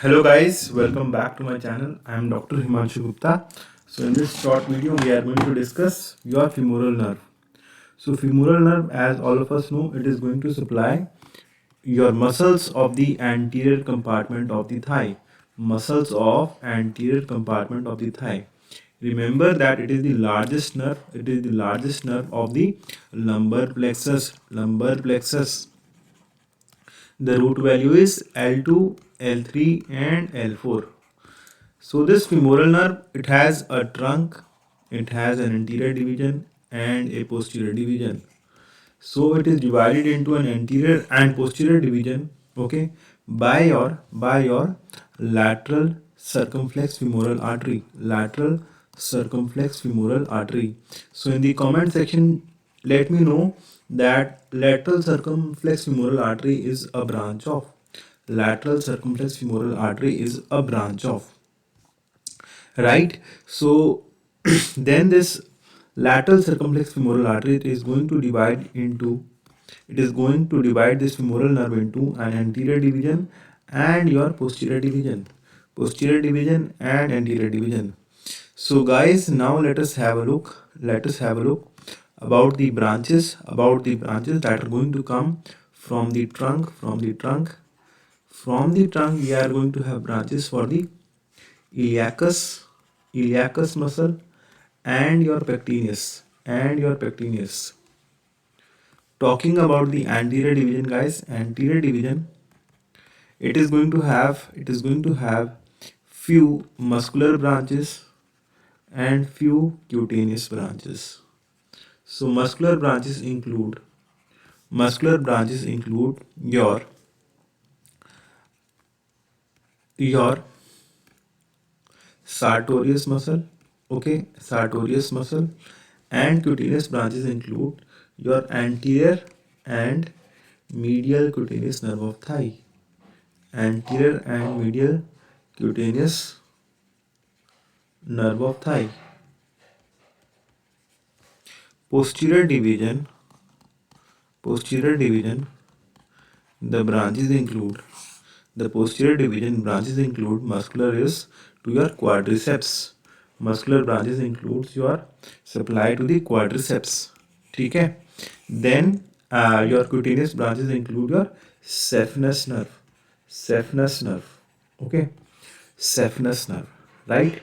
Hello guys, welcome back to my channel. I am Dr. Himanshu Gupta. So in this short video we are going to discuss your femoral nerve. So femoral nerve, as all of us know, it is going to supply your muscles of the anterior compartment of the thigh. Muscles of anterior compartment of the thigh. Remember that it is the largest nerve. It is the largest nerve of the lumbar plexus. Lumbar plexus. The root value is L2, L3 and L4. So this femoral nerve, it has a trunk, it has an anterior division and a posterior division. So it is divided into an anterior and posterior division, okay, by your lateral circumflex femoral artery. Lateral circumflex femoral artery. So in the comment section, let me know that lateral circumflex femoral artery is a branch of. Lateral circumflex femoral artery is a branch of. Right? So then this lateral circumflex femoral artery is going to divide this femoral nerve into an anterior division and your posterior division. Posterior division and anterior division. So guys, now let us have a look. Let us have a look about the branches that are going to come from the trunk. From the trunk we are going to have branches for the iliacus muscle and your pectineus. Talking about the anterior division, guys, anterior division, it is going to have few muscular branches and few cutaneous branches. So muscular branches include your sartorius muscle, okay, sartorius muscle, and cutaneous branches include your anterior and medial cutaneous nerve of thigh. Anterior and medial cutaneous nerve of thigh. Posterior division, the posterior division branches include muscular is to your quadriceps. Muscular branches includes your supply to the quadriceps. Okay. Then your cutaneous branches include your saphenous nerve. Okay. Saphenous nerve. Right.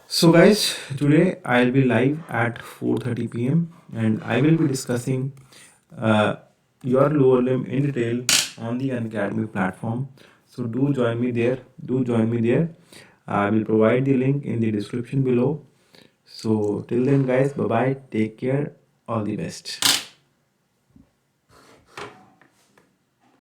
So guys, today I'll be live at 4:30 p.m. and I will be discussing your lower limb in detail on the Unacademy platform. So do join me there. I will provide the link in the description below. So till then guys, bye bye, take care, all the best.